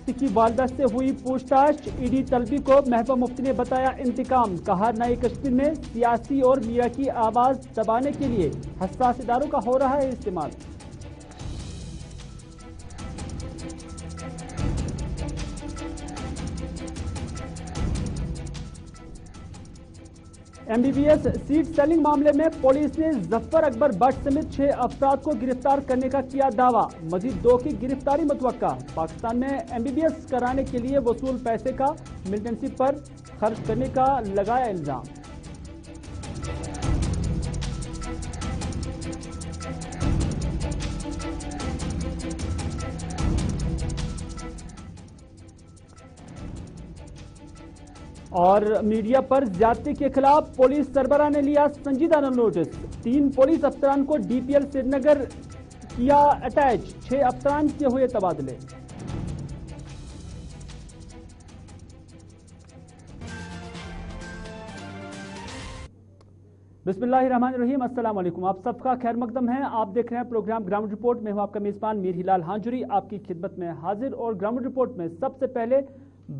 मुफ्ती की वालिदा से हुई पूछताछ। ईडी तलबी को महबूबा मुफ्ती ने बताया इंतकाम। कहा नए कश्मीर में सियासी और मीडिया की आवाज दबाने के लिए हसास इदारों का हो रहा है इस्तेमाल। MBBS सीट सेलिंग मामले में पुलिस ने जफर अकबर भट्ट समेत 6 अफराद को गिरफ्तार करने का किया दावा। मजीद 2 की गिरफ्तारी मुतवक्का। पाकिस्तान में MBBS कराने के लिए वसूल पैसे का मिलिटेंसी पर खर्च करने का लगाया इल्जाम। और मीडिया पर ज्यादती के खिलाफ पुलिस सरबराह ने लिया संजीदा नोटिस। 3 पुलिस अफसरान को DPL श्रीनगर किया अटैच। 6 अफसरान के हुए तबादले। बिस्मिल्लाहिर्रहमानिर्रहीम, अस्सलाम वालेकुम। आप सबका खैर मकदम है। आप देख रहे हैं प्रोग्राम ग्राउंड रिपोर्ट में। हूं आपका मेजबान मीर हिलाल हांजुरी आपकी खिदमत में हाजिर। और ग्राउंड रिपोर्ट में सबसे पहले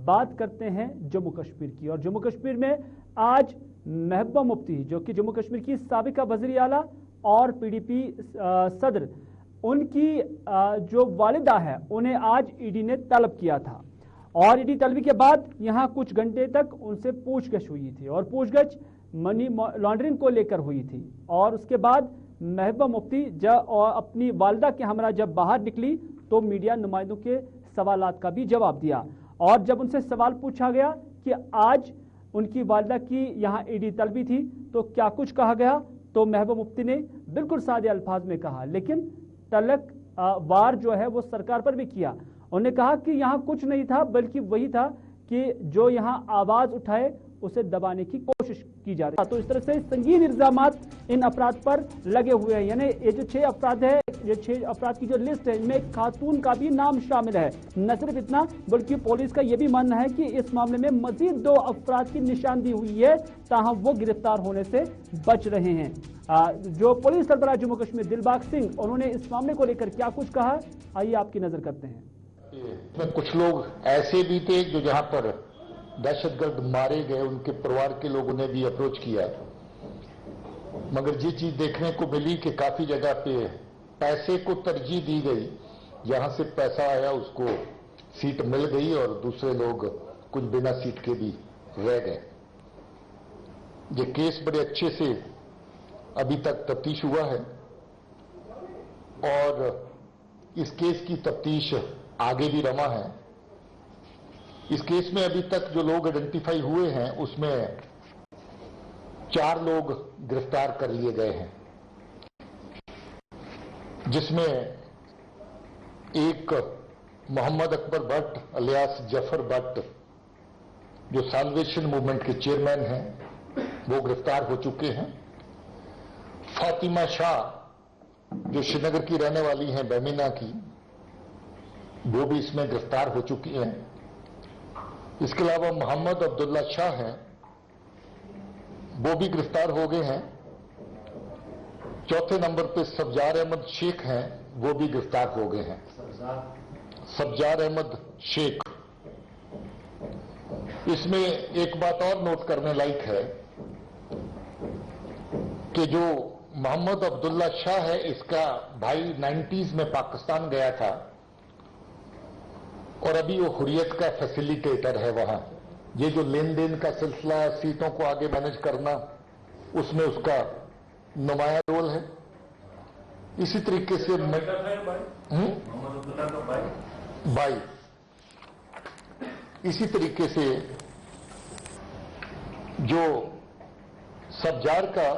बात करते हैं जम्मू कश्मीर की। और जम्मू कश्मीर में आज महबूबा मुफ्ती जो कि जम्मू कश्मीर की साबिका वज़ीर आला और PDP सदर, उनकी जो वालिदा है उन्हें आज ईडी ने तलब किया था। और ईडी तलबी के बाद यहां कुछ घंटे तक उनसे पूछगछ हुई थी और पूछगछ मनी लॉन्ड्रिंग को लेकर हुई थी। और उसके बाद महबूबा मुफ्ती अपनी वालिदा के हमरा जब बाहर निकली तो मीडिया नुमाइंदों के सवालात का भी जवाब दिया। और जब उनसे सवाल पूछा गया कि आज उनकी वालिदा की यहाँ ईडी तलबी थी तो क्या कुछ कहा गया, तो महबूबा मुफ्ती ने बिल्कुल सादे अल्फाज में कहा, लेकिन तलक वार जो है वो सरकार पर भी किया। उन्होंने कहा कि यहाँ कुछ नहीं था, बल्कि वही था कि जो यहाँ आवाज उठाए उसे दबाने की कोशिश की जा रही है। तो इस तरह से संगीन इल्जामात इन अफराद पर लगे हुए हैं। यानी ये जो 6 अफराद है, ये 6 अफराद की जो लिस्ट है, इनमें खातून का भी नाम शामिल है। न सिर्फ इतना, बल्कि पुलिस का यह भी मानना है कि इस मामले में मजीद 2 अफराद की निशानदी हुई है, ताहम वो गिरफ्तार होने से बच रहे हैं। जो पुलिस सरबराह जम्मू कश्मीर दिलबाग सिंह, उन्होंने इस मामले को लेकर क्या कुछ कहा, आइए आपकी नजर करते हैं। कुछ लोग ऐसे भी थे जो जहां पर दहशतगर्द मारे गए, उनके परिवार के लोगों ने भी अप्रोच किया, मगर ये चीज देखने को मिली कि काफी जगह पे पैसे को तरजीह दी गई। जहां से पैसा आया उसको सीट मिल गई और दूसरे लोग कुछ बिना सीट के भी रह गए। ये केस बड़े अच्छे से अभी तक तफ्तीश हुआ है और इस केस की तफ्तीश आगे भी रवा है। इस केस में अभी तक जो लोग आइडेंटिफाई हुए हैं उसमें 4 लोग गिरफ्तार कर लिए गए हैं, जिसमें एक मोहम्मद अकबर भट्ट अलियास जफर भट्ट जो साल्वेशन मूवमेंट के चेयरमैन हैं, वो गिरफ्तार हो चुके हैं। फातिमा शाह जो श्रीनगर की रहने वाली हैं, बेमिना की, वो भी इसमें गिरफ्तार हो चुकी हैं। इसके अलावा मोहम्मद अब्दुल्ला शाह हैं, वो भी गिरफ्तार हो गए हैं। चौथे नंबर पे सब्जार अहमद शेख हैं, वो भी गिरफ्तार हो गए हैं। सब्जार अहमद शेख। इसमें एक बात और नोट करने लायक है कि जो मोहम्मद अब्दुल्ला शाह है, इसका भाई 90s में पाकिस्तान गया था और अभी वो हुर्रियत का फैसिलिटेटर है वहां। ये जो लेन देन का सिलसिला, सीटों को आगे मैनेज करना, उसमें उसका नुमाया रोल है। इसी तरीके से भाई, इसी तरीके से जो सब्जार का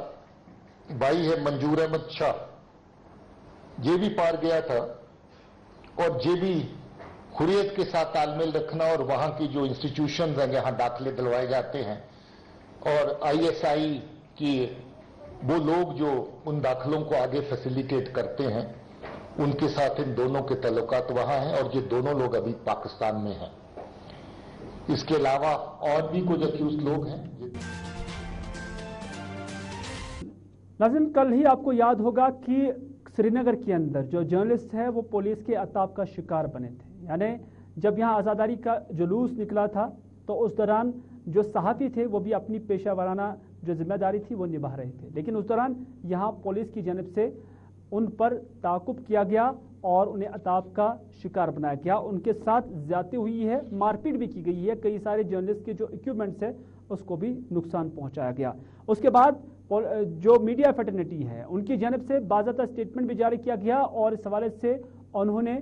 भाई है मंजूर अहमद शाह, ये भी पार गया था और ये भी हुर्रियत के साथ तालमेल रखना और वहां की जो इंस्टीट्यूशंस हैं जहां दाखिले दिलवाए जाते हैं और ISI की वो लोग जो उन दाखिलों को आगे फैसिलिटेट करते हैं, उनके साथ इन दोनों के ताल्लुकात वहां हैं और ये दोनों लोग अभी पाकिस्तान में हैं। इसके अलावा और भी कुछ अक्यूज लोग हैं। नाज़रीन, कल ही आपको याद होगा कि श्रीनगर के अंदर जो जर्नलिस्ट है वो पुलिस के अताब का शिकार बने थे। यानी जब यहाँ आज़ादारी का जुलूस निकला था तो उस दौरान जो सहाफ़ी थे वो भी अपनी पेशा वाराना जो जिम्मेदारी थी वो निभा रहे थे, लेकिन उस दौरान यहाँ पुलिस की जानब से उन पर ताक़ुब किया गया और उन्हें अताब का शिकार बनाया गया। उनके साथ ज़्यादती हुई है, मारपीट भी की गई है, कई सारे जर्नलिस्ट के जो इक्विपमेंट्स है उसको भी नुकसान पहुंचाया गया। उसके बाद जो मीडिया फेटर्निटी है उनकी जानब से बाज़ाब्ता स्टेटमेंट भी जारी किया गया और इस हवाले से उन्होंने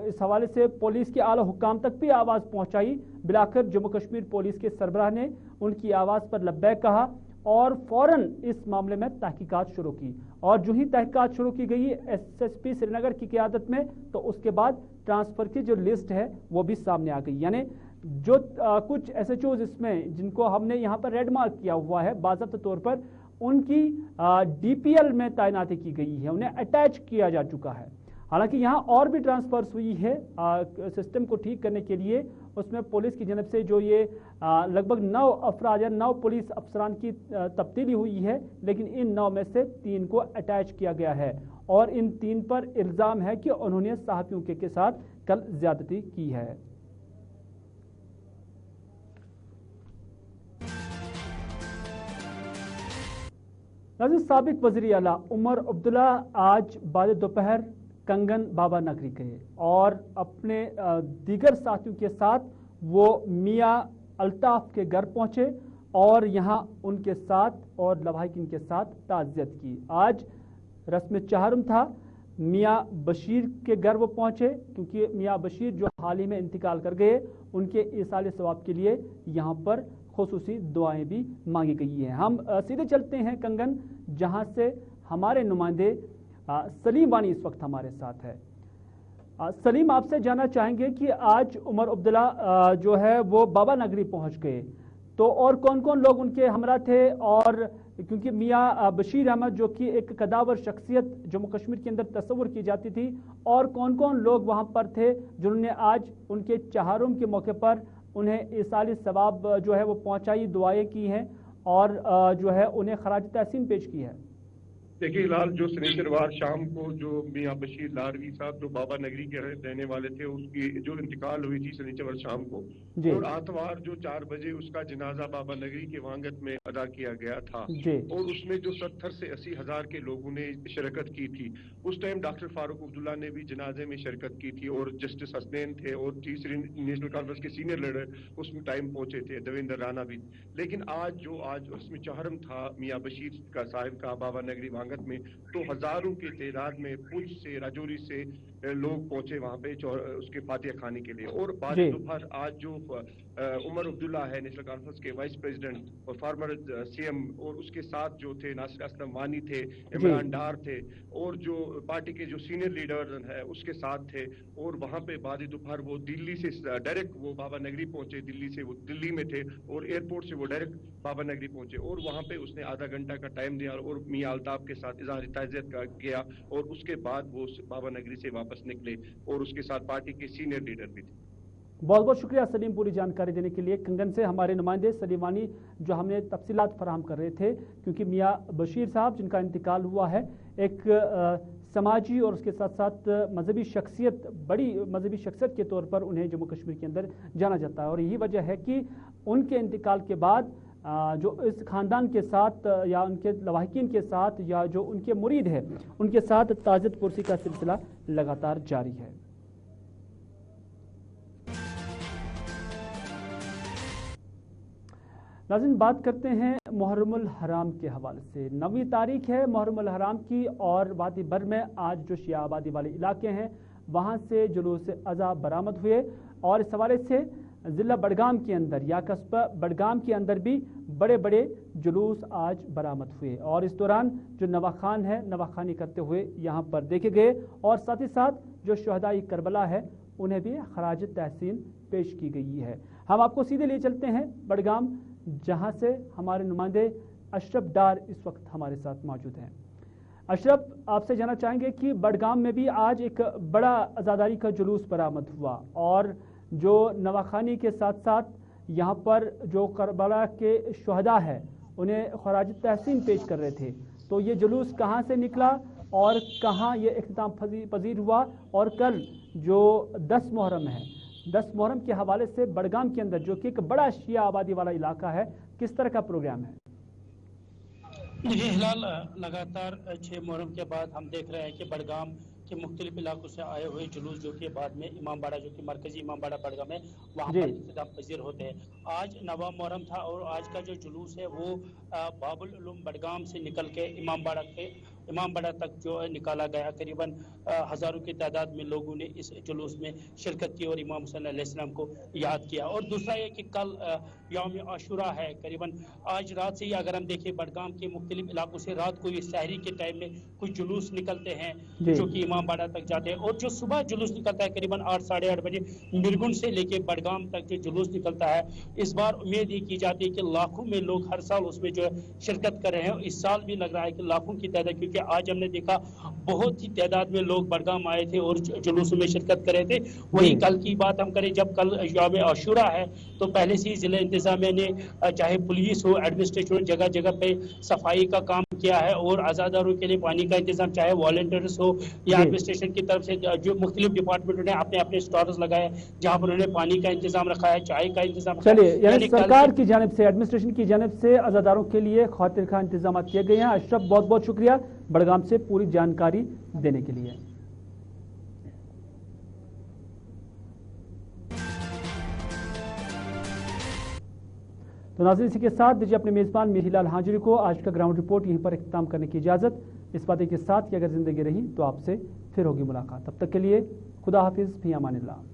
इस हवाले से पुलिस के आला हुक्काम तक भी आवाज़ पहुंचाई। बिलाखिर जम्मू कश्मीर पुलिस के सरबराह ने उनकी आवाज़ पर लब्बैक कहा और फौरन इस मामले में तहकीकात शुरू की, और जो ही तहकीकात शुरू की गई SSP श्रीनगर की क़यादत में तो उसके बाद ट्रांसफ़र की जो लिस्ट है वो भी सामने आ गई। यानी जो कुछ SHOs इसमें जिनको हमने यहाँ पर रेड मार्क किया हुआ है बाज़ाब्ता तौर पर, उनकी DPL में तैनाती की गई है, उन्हें अटैच किया जा चुका है। हालांकि यहाँ और भी ट्रांसफर्स हुई है सिस्टम को ठीक करने के लिए। उसमें पुलिस की जानब से जो ये लगभग 9 अफराद या 9 पुलिस अफसरान की तब्दीली हुई है, लेकिन इन 9 में से 3 को अटैच किया गया है और इन 3 पर इल्ज़ाम है कि उन्होंने सहाफ़ियों के साथ कल ज़्यादती की है। नाज़रीन, साबिक वज़ीर आला उमर अब्दुल्ला आज बाद दोपहर कंगन बाबा नगरी गए और अपने दीगर साथियों के साथ वो मियाँ अल्ताफ़ के घर पहुँचे और यहाँ उनके साथ और लवाहिकीन के साथ ताज़ियत की। आज रस्म चहारम था, मियाँ बशीर के घर वो पहुँचे क्योंकि मियाँ बशीर जो हाल ही में इंतकाल कर गए, उनके ईसाल सवाब के लिए यहाँ पर खुसूसी दुआएं भी मांगी गई हैं। हम सीधे चलते हैं कंगन, जहाँ से हमारे नुमाइंदे सलीम वानी इस वक्त हमारे साथ है। सलीम, आपसे जानना चाहेंगे कि आज उमर अब्दुल्ला जो है वो बाबा नगरी पहुंच गए, तो और कौन कौन लोग उनके हमरा थे, और क्योंकि मियाँ बशीर अहमद जो कि एक कदावर शख्सियत जम्मू कश्मीर के अंदर तस्वुर की जाती थी, और कौन कौन लोग वहां पर थे जिन्होंने आज उनके चहारुम के मौके पर उन्हें ईसाली सवाब जो है वो पहुंचाई, दुआएं की हैं और जो है उन्हें खराज तहसीन पेश की है? देखिए लाल, जो शनिचरवार शाम को जो मियाँ बशीर लारवी साहब जो बाबा नगरी के रहने वाले थे उसकी जो इंतकाल हुई थी शनिचरवार शाम को, और आतवार जो 4 बजे उसका जनाजा बाबा नगरी के वांगत में अदा किया गया था और उसमें जो 70 से 80 हज़ार के लोगों ने शिरकत की थी। उस टाइम डॉक्टर फारूक अब्दुल्ला ने भी जनाजे में शिरकत की थी और जस्टिस हसनैन थे और तीसरी नेशनल कॉन्फ्रेंस के सीनियर लीडर उसमें टाइम पहुंचे थे, देवेंद्र राणा भी। लेकिन आज रस्म चहारम था मियाँ बशीर का साहिब का बाबा नगरी में, तो हजारों की तादाद में पुंछ से राजौरी से लोग पहुंचे वहां पे उसके फातिहा खाने के लिए। और बाद दोपहर आज जो उमर अब्दुल्ला है नेशनल कॉन्फ्रेंस के वाइस प्रेसिडेंट और फार्मर CM, और उसके साथ जो थे नासिर असलम वानी थे, इमरान डार थे और जो पार्टी के जो सीनियर लीडर है उसके साथ थे। और वहां पे बाद दोपहर वो दिल्ली से डायरेक्ट वो बाबा नगरी पहुंचे, दिल्ली से वो दिल्ली में थे और एयरपोर्ट से वो डायरेक्ट बाबा नगरी पहुंचे और वहां पे उसने आधा घंटा का टाइम दिया और मियाँ अल्ताफ के साथ इज़हार ताज़ियत का किया और उसके बाद वो बाबा नगरी से वापस निकले और उसके साथ पार्टी के सीनियर लीडर भी थे। बहुत बहुत शुक्रिया सलीम पूरी जानकारी देने के लिए। कंगन से हमारे नुमाइंदे सलीम वानी जो हमें तफसीलात फराहम कर रहे थे, क्योंकि मियाँ बशीर साहब जिनका इंतकाल हुआ है एक समाजी और उसके साथ साथ मजहबी शख्सियत, बड़ी मजहबी शख्सियत के तौर पर उन्हें जम्मू कश्मीर के अंदर जाना जाता है और यही वजह है कि उनके इंतकाल के बाद जो इस ख़ानदान के साथ या उनके लवाहिकीन के साथ या जो उनके मुरीद है उनके साथ ताज़ियत पुरसी का सिलसिला लगातार जारी है। नाज़रीन, बात करते हैं मुहर्रमुल हराम के हवाले से। 9वीं तारीख है मुहर्रमुल हराम की और वादी भर में आज जो शिया आबादी वाले इलाके हैं वहाँ से जुलूस अज़ा बरामद हुए और इस हवाले से ज़िला बडगाम के अंदर या कस्बा बडगाम के अंदर भी बड़े बड़े जुलूस आज बरामद हुए और इस दौरान जो नवाखान है नवाखानी करते हुए यहाँ पर देखे गए और साथ ही साथ जो शुहदाई करबला है उन्हें भी खराज तहसीन पेश की गई है। हम आपको सीधे ले चलते हैं बडगाम, जहाँ से हमारे नुमाइंदे अशरफ डार इस वक्त हमारे साथ मौजूद हैं। अशरफ, आपसे जानना चाहेंगे कि बडगाम में भी आज एक बड़ा आज़ादारी का जुलूस बरामद हुआ और जो नवाखानी के साथ साथ यहाँ पर जो करबला के शुहदा है उन्हें खराज तहसीन पेश कर रहे थे, तो ये जुलूस कहाँ से निकला और कहाँ ये इख्तिताम पजीर हुआ और कल जो 10 मुहर्रम है 10 محرم کے حوالے سے بڑگام کے اندر جو کہ ایک بڑا شیعہ آبادی والا علاقہ ہے کس طرح کا پروگرام ہے؟ یہ ہلال لگاتار 6 محرم کے بعد ہم دیکھ رہے ہیں کہ بڑگام کے مختلف علاقوں سے آئے ہوئے جلوس جو کہ بعد میں امام باڑہ جو کہ مرکزی امام باڑہ بڑگام ہے وہاں پر اختتام پذیر ہوتے ہیں. آج 9 محرم تھا اور آج کا جو جلوس ہے وہ باب العلوم بڑگام سے نکل کے امام باڑہ تک جو ہے نکالا گیا. قریباً ہزاروں کی تعداد میں لوگوں نے اس جلوس میں شرکت کی اور امام حسین علیہ السلام کو یاد کیا. اور دوسرا یہ کہ کل یوم عاشورہ ہے. قریباً آج رات سے ہی اگر ہم دیکھیں بڑگام کے مختلف علاقوں سے رات کو یہ سحری کے ٹائم میں کچھ جلوس نکلتے ہیں جو کہ امام باڑہ تک جاتے ہیں اور جو صبح جلوس نکلتا ہے قریباً 8 ساڑھے 8 بجے مرگن سے لے کے بڑگام تک جو جلوس نکلتا ہے. اس بار امید یہ کی جاتی ہے کہ لاکھوں میں لوگ ہر سال اس میں جو ہے شرکت کر رہے ہیں. اس سال بھی لگ رہا ہے کہ لاکھوں کی تعداد, کیونکہ آج ہم نے دیکھا بہت ہی تعداد میں لوگ بڑگام آئے تھے اور جلوس میں شرکت کر رہے تھے. وہی کل کی بات ہم کریں, جب کل یوم عاشورہ ہے تو پہلے سے ہی ضلع انتظامیہ نے چاہے پولیس ہو, ایڈمنسٹریشن جگہ جگہ پہ صفائی کا کام کیا ہے اور عزاداروں کے لیے پانی کا انتظام چاہے والنٹیئرز ہو یا ایڈمنسٹریشن کی طرف سے جو مختلف ڈپارٹمنٹوں نے اپنے اپنے سٹارز لگائے جہاں پر انہوں نے پانی کا انتظام رکھا ہے, چائے کا انتظام رکھا ہے. چلیے, یعنی سرکار کی جانب سے, ایڈمنسٹریشن کی جانب سے عزاداروں کے لیے خواتین کا انتظامات کیے گئے ہیں. اشرف بہت بہت شکریہ بڑگام سے پوری جانکاری دینے کے لیے. تو ناظرین اسی کے ساتھ دیجیے اپنے میزبان میر ہلال ہانجری کو آج کا گراؤنڈ رپورٹ یہیں پر اختتام کرنے کی اجازت, اس باتیں کے ساتھ کہ اگر زندگی رہی تو آپ سے پھر ہوگی ملاقات. تب تک کے لیے خدا حافظ, فی امان اللہ.